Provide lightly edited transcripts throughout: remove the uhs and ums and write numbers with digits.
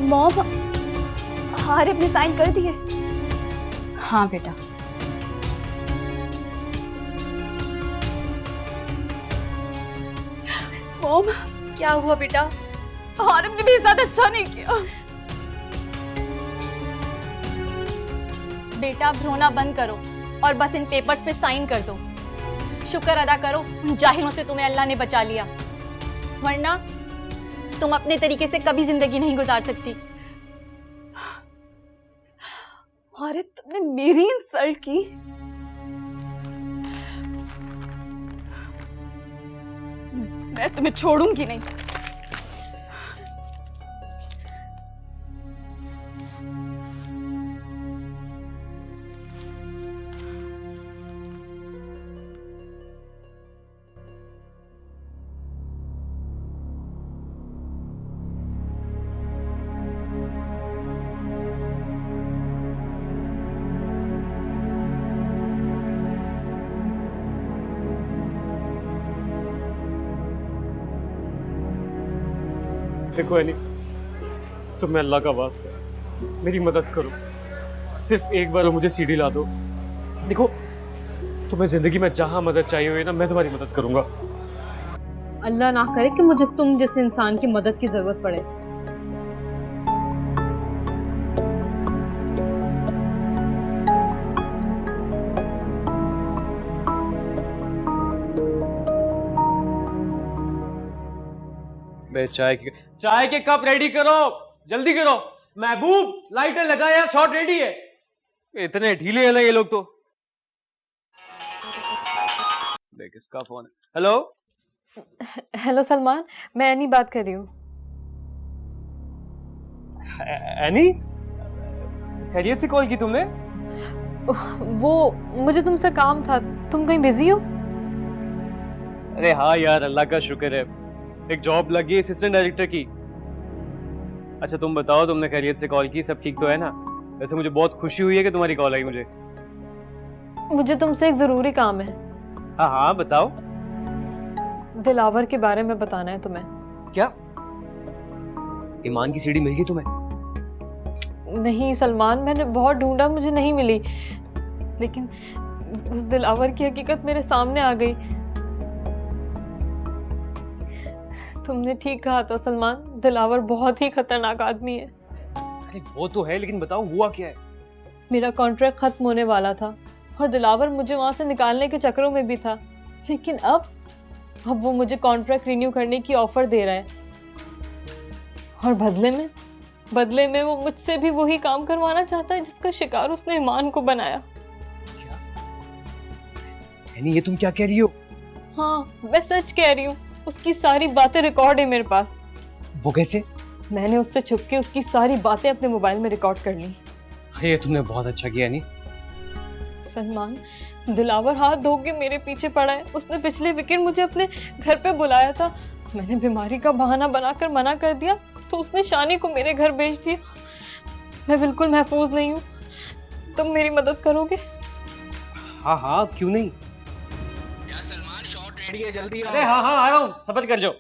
Mom, Arif ने sign कर दिए? हाँ बेटा। मॉम, क्या हुआ बेटा? आरिफ ने मेरे साथ अच्छा नहीं किया। बेटा अब रोना बंद करो और बस इन पेपर्स पे साइन कर दो। शुक्र अदा करो उन जाहिलों से तुम्हें अल्लाह ने बचा लिया, वरना तुम अपने तरीके से कभी जिंदगी नहीं गुजार सकती। आरिफ, तुमने मेरी इंसल्ट की। मैं तुम्हें छोड़ूंगी नहीं। देखो एनी, तुम्हें अल्लाह का वास्ता है, मेरी मदद करो। सिर्फ एक बार मुझे सीढ़ी ला दो। देखो, तुम्हें जिंदगी में जहां मदद चाहिए हुई ना, मैं तुम्हारी मदद करूंगा। अल्लाह ना करे कि मुझे तुम जैसे इंसान की मदद की जरूरत पड़े। चाय के कप रेडी करो, जल्दी करो। महबूब, लाइटर लगा यार, शॉट रेडी है। इतने ढीले हैं ना ये लोग तो। देख किसका फोन है। हेलो हेलो सलमान, मैं एनी बात कर रही हूँ। एनी, खैरियत से कॉल की तुमने? वो मुझे तुमसे काम था, तुम कहीं बिजी हो? अरे हाँ यार, अल्लाह का शुक्र है, एक जॉब लगी असिस्टेंट डायरेक्टर की। अच्छा तुम बताओ, तुमने खैरियत से कॉल की, सब ठीक तो है ना? वैसे मुझे बहुत खुशी हुई है कि तुम्हारी कॉल आई मुझे। मुझे तुमसे एक जरूरी काम है। हाँ हाँ बताओ। दिलावर के बारे में बताना है तुम्हें। क्या ईमान की सीढ़ी मिल गई तुम्हें? नहीं सलमान, मैंने बहुत ढूंढा, मुझे नहीं मिली, लेकिन उस दिलावर की हकीकत मेरे सामने आ गई। तुमने ठीक कहा था सलमान, दिलावर बहुत ही खतरनाक आदमी है। अरे वो तो है, लेकिन बताओ हुआ क्या है? मेरा कॉन्ट्रैक्ट खत्म होने वाला था और दिलावर मुझे वहां से निकालने के चक्करों में भी था, लेकिन अब वो मुझे कॉन्ट्रैक्ट रिन्यू करने की ऑफर दे रहा है और बदले में वो मुझसे भी वही काम करवाना चाहता है जिसका शिकार उसने ईमान को बनाया। क्या यानी ये तुम क्या कह रही हो? हाँ, मैं सच कह रही हूँ, उसकी सारी बातें रिकॉर्ड है मेरे पास। वो कैसे? मैंने उससे छुप के उसकी सारी बातें अपने मोबाइल में रिकॉर्ड कर ली। ये तुमने बहुत अच्छा किया नहीं। सलमान, दिलावर हाथ धो के मेरे पीछे पड़ा है। उसने पिछले वीकेंड मुझे अपने घर पे बुलाया था, मैंने बीमारी का बहाना बनाकर मना कर दिया तो उसने शानी को मेरे घर भेज दिया। मैं बिल्कुल महफूज नहीं हूँ, तुम मेरी मदद करोगे? हाँ हाँ क्यों नहीं। यार सलमान, शॉट रेडी है, जल्दी आओ। अरे हाँ हाँ आ रहा हूँ, सब्र कर जाओ।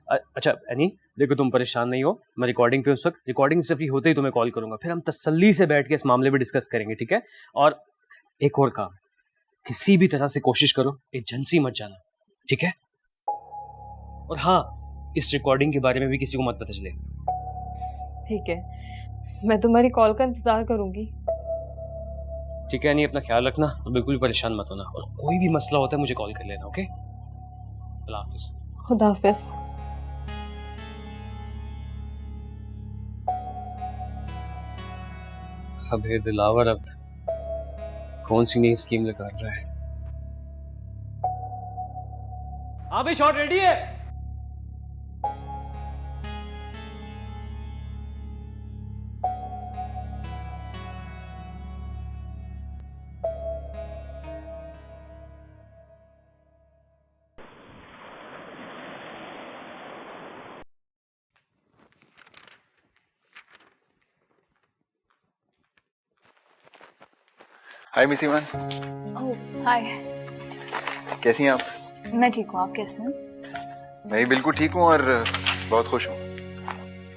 अच्छा एनी देखो, तुम परेशान नहीं हो, मैं रिकॉर्डिंग पे उस वक्त, रिकॉर्डिंग से फ्री होते ही तुम्हें कॉल करूंगा, फिर हम तसल्ली से बैठ के इस मामले पे डिस्कस करेंगे, ठीक है? और एक और काम, किसी भी तरह से कोशिश करो एजेंसी मत जाना, ठीक है? और हाँ, इस रिकॉर्डिंग के बारे में भी किसी को मत पता चले। ठीक है, मैं तुम्हारी कॉल का इंतजार करूंगी। ठीक है, नहीं अपना ख्याल रखना और बिल्कुल भी परेशान मत होना, और कोई भी मसला होता है मुझे कॉल कर लेना, ओके? अल्लाह हाफिज। खुदा हाफिज। अब हे दिलावर, अब कौन सी नई स्कीम लगा रहा है? हाँ भाई, शॉट रेडी है। हाय मिस ईमान। ओह हाय। कैसी हैं आप? मैं ठीक हूँ, आप कैसे हैं? मैं भी बिल्कुल ठीक हूँ और बहुत खुश हूँ।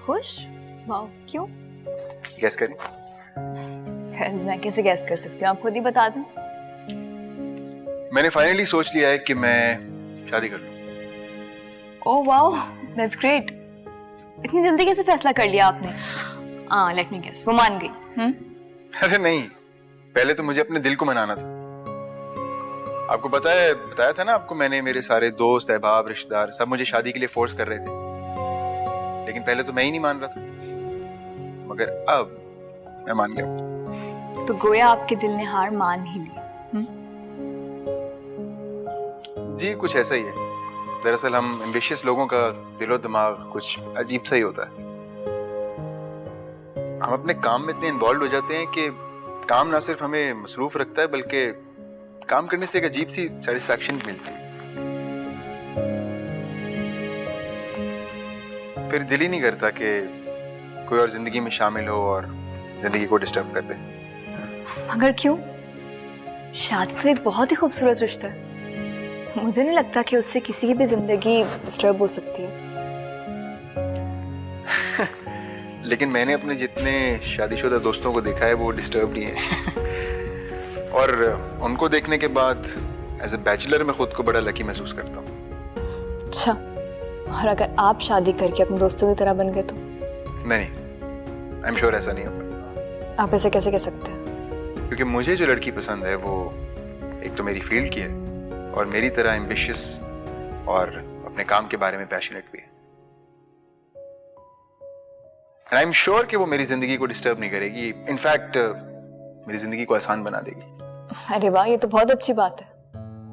खुश? वाओ, क्यों? गैस करें। मैं कैसे गैस कर सकती हूँ, आप खुद ही बता दें। मैंने फाइनली सोच लिया है कि मैं शादी कर लूं। Oh wow, that's great. इतनी जल्दी कैसे फैसला कर लिया आपने? लेट मी गेस, वो मान गई। अरे नहीं, पहले तो मुझे अपने दिल को मनाना था। आपको पता है, बताया था ना आपको मैंने, मेरे सारे दोस्त, अहबाब, रिश्तेदार सब मुझे शादी के लिए फोर्स कर रहे थे, लेकिन पहले तो मैं ही नहीं मान रहा था, मगर अब मैं मान गया। तो गोया आपके दिल ने हार मान ही ली। जी कुछ ऐसा ही है। दरअसल हम एम्बिशियस लोगों का दिलो दिमाग कुछ अजीब सा ही होता है। हम अपने काम में इतने इन्वॉल्व हो जाते हैं कि काम ना सिर्फ हमें मसरूफ रखता है, बल्कि काम करने से एक अजीब सी सेटिस्फैक्शन मिलती है। फिर दिल ही नहीं करता कि कोई और जिंदगी में शामिल हो और जिंदगी को डिस्टर्ब कर दे। मगर क्यों? शादी तो एक बहुत ही खूबसूरत रिश्ता है। मुझे नहीं लगता कि उससे किसी की भी जिंदगी डिस्टर्ब हो सकती है। लेकिन मैंने अपने जितने शादीशुदा दोस्तों को देखा है वो डिस्टर्ब नहीं है और उनको देखने के बाद एज ए बैचलर मैं खुद को बड़ा लकी महसूस करता हूँ। अच्छा, और अगर आप शादी करके अपने दोस्तों की तरह बन गए तो? नहीं, आई एम श्योर ऐसा नहीं होगा। आप ऐसे कैसे कह सकते हैं? क्योंकि मुझे जो लड़की पसंद है वो एक तो मेरी फील्ड की है और मेरी तरह एम्बिशियस और अपने काम के बारे में पैशनेट भी है। आई एम श्योर कि वो मेरी जिंदगी को डिस्टर्ब नहीं करेगी, इनफैक्ट मेरी जिंदगी को आसान बना देगी। अरे वाह, ये तो बहुत अच्छी बात है।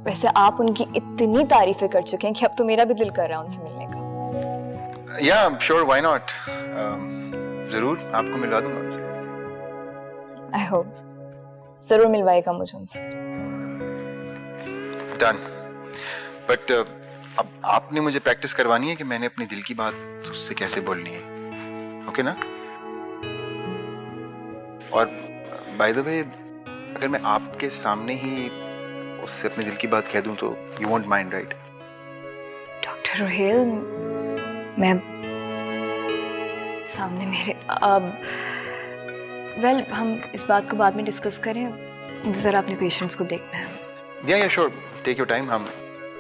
वैसे आप उनकी इतनी तारीफें कर चुके हैं कि अब तो मेरा भी दिल कर रहा है उनसे मिलने का। या श्योर, व्हाई नॉट। जरूर आपको मिलवा दूंगा उनसे। आई होप जरूर मिलवाएगा मुझे उनसे। डन। बट अब आपने मुझे प्रैक्टिस करवानी है कि मैंने अपने दिल की बात उससे कैसे बोलनी है, ओके ना? और बाय द वे, अगर मैं आपके सामने ही उससे अपने दिल की बात कह दूं तो you won't mind, right? Doctor Rohel, मैं सामने मेरे वेल हम इस बात को बाद में डिस्कस करें। मुझे जरा अपने पेशेंट्स को देखना है। या श्योर, टेक योर टाइम। हम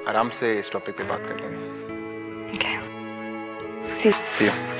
आराम से इस टॉपिक पे बात कर लेंगे। ठीक है, See you.